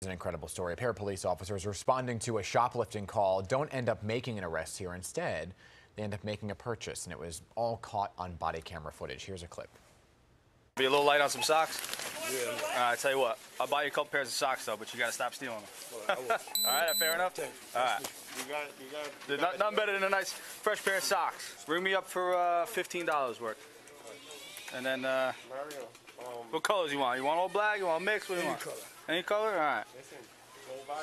An incredible story. A pair of police officers responding to a shoplifting call don't end up making an arrest here. Instead, they end up making a purchase, and it was all caught on body camera footage. Here's a clip. Be a little light on some socks? Yeah. I tell you what, I'll buy you a couple pairs of socks though, but you gotta stop stealing them. All right, fair enough? All right. There's nothing better than a nice fresh pair of socks. Ring me up for $15 worth. And then, what colors you want? You want all black? You want mix? What do you want? Any color? All right.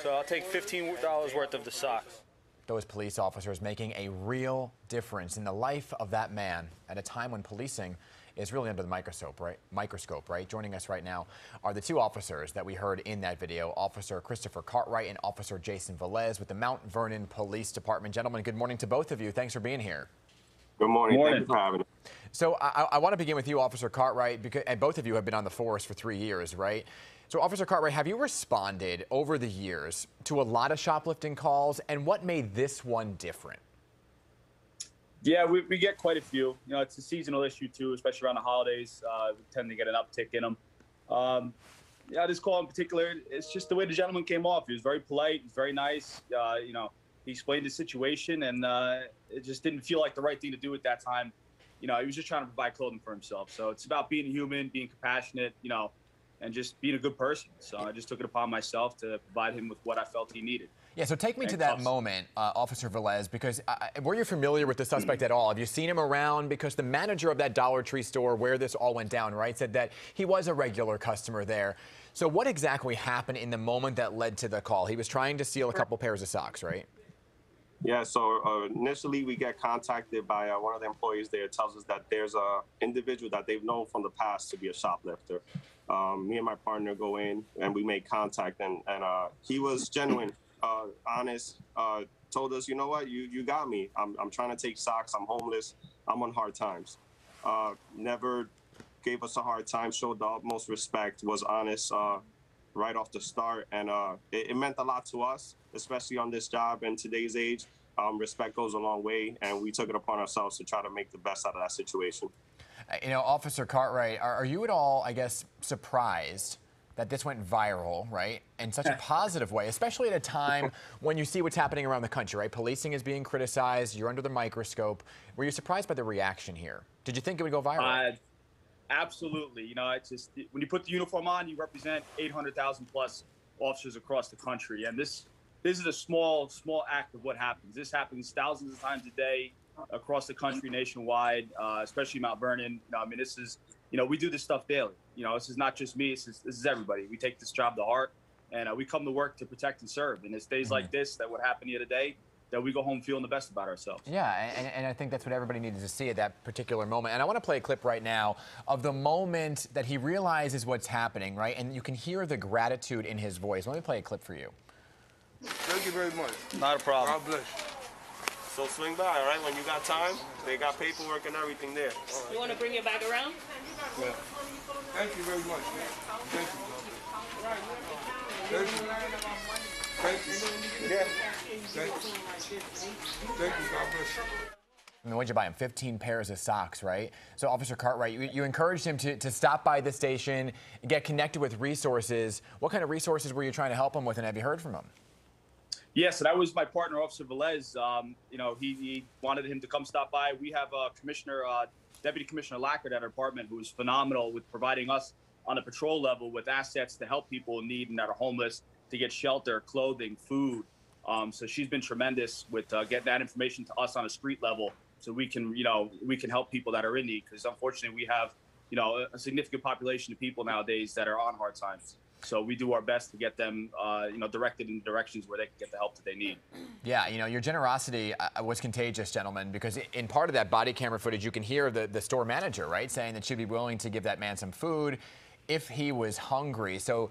So I'll take $15 worth of the socks. Those police officers making a real difference in the life of that man at a time when policing is really under the microscope, right? Joining us right now are the two officers that we heard in that video, Officer Christopher Cartwright and Officer Jason Velez with the Mount Vernon Police Department. Gentlemen, good morning to both of you. Thanks for being here. Good morning. Thank you for having me. So I want to begin with you, Officer Cartwright, because and both of you have been on the force for 3 years, right? So, Officer Cartwright, have you responded over the years to a lot of shoplifting calls, and what made this one different? Yeah, we get quite a few. You know, it's a seasonal issue too, especially around the holidays. We tend to get an uptick in them. Yeah, this call in particular, it's just the way the gentleman came off. He was very polite, he was very nice. You know, he explained the situation, and it just didn't feel like the right thing to do at that time. You know, he was just trying to provide clothing for himself. So it's about being human, being compassionate, you know, and just being a good person. So I just took it upon myself to provide him with what I felt he needed. Yeah, so take me to that moment, Officer Velez, because were you familiar with the suspect at all? Have you seen him around? Because the manager of that Dollar Tree store where this all went down, right, said that he was a regular customer there. So what exactly happened in the moment that led to the call? He was trying to steal a couple pairs of socks, right? Yeah, so initially we get contacted by one of the employees there. Tells us that there's a individual that they've known from the past to be a shoplifter. Me and my partner go in and we make contact, and he was genuine, honest, told us, you know what, you got me. I'm trying to take socks. I'm homeless. I'm on hard times. Never gave us a hard time, showed the utmost respect, was honest right off the start, and it meant a lot to us, especially on this job in today's age. Respect goes a long way, and we took it upon ourselves to try to make the best out of that situation. You know, Officer Cartwright, are you at all, I guess, surprised that this went viral, right, in such a positive way, especially at a time when you see what's happening around the country, right? Policing is being criticized. You're under the microscope. Were you surprised by the reaction here? Did you think it would go viral? Absolutely. You know, it's just when you put the uniform on, you represent 800,000 plus officers across the country, and this is a small act of what happens. This happens thousands of times a day across the country, nationwide, especially Mount Vernon. You know, I mean, this is, you know, we do this stuff daily. You know, this is not just me. This is everybody. We take this job to heart, and we come to work to protect and serve. And it's days like this that would happen the other day that we go home feeling the best about ourselves. Yeah, and I think that's what everybody needed to see at that particular moment. And I want to play a clip right now of the moment that he realizes what's happening, right? And you can hear the gratitude in his voice. Let me play a clip for you. Thank you very much. Not a problem. God bless you. So swing by, all right? When you got time, they got paperwork and everything there. You want to bring it back around? Yeah. Thank you very much, man. Thank you. Thank you. Thank you. Yeah. Thank you. Thank you. God bless you. I mean, what'd you buy him? 15 pairs of socks, right? So, Officer Cartwright, you encouraged him to stop by the station and get connected with resources. What kind of resources were you trying to help him with, and have you heard from him? Yes, so that was my partner, Officer Velez. You know, he wanted him to come stop by. We have Deputy Commissioner Lackard at our department, who is phenomenal with providing us on the patrol level with assets to help people in need and that are homeless, to get shelter, clothing, food. So she's been tremendous with getting that information to us on a street level, so we can, you know, help people that are in need. Because unfortunately, we have, you know, a significant population of people nowadays that are on hard times. So we do our best to get them, you know, directed in directions where they can get the help that they need. Yeah, you know, your generosity was contagious, gentlemen, because in part of that body camera footage, you can hear the store manager, right, saying that she'd be willing to give that man some food if he was hungry. So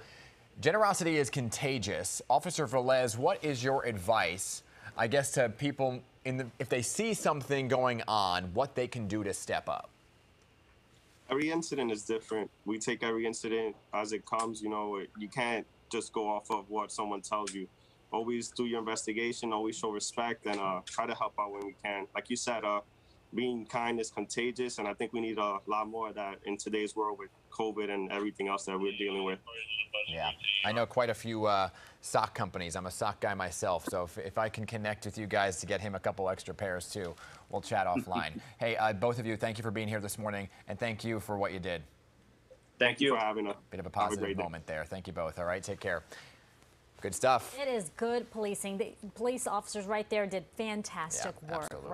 generosity is contagious. Officer Velez, what is your advice, I guess, to people if they see something going on, what they can do to step up? Every incident is different. We take every incident as it comes. You know, you can't just go off of what someone tells you. Always do your investigation, always show respect, and try to help out when we can. Like you said, being kind is contagious, and I think we need a lot more of that in today's world with COVID and everything else that we're dealing with. Yeah, I know quite a few sock companies. I'm a sock guy myself, so if I can connect with you guys to get him a couple extra pairs too, we'll chat offline. Hey, both of you, thank you for being here this morning, and thank you for what you did. Thank you for having us. Bit of a positive moment there. Thank you both. All right, take care. Good stuff. It is good policing. The police officers right there did fantastic work. Absolutely.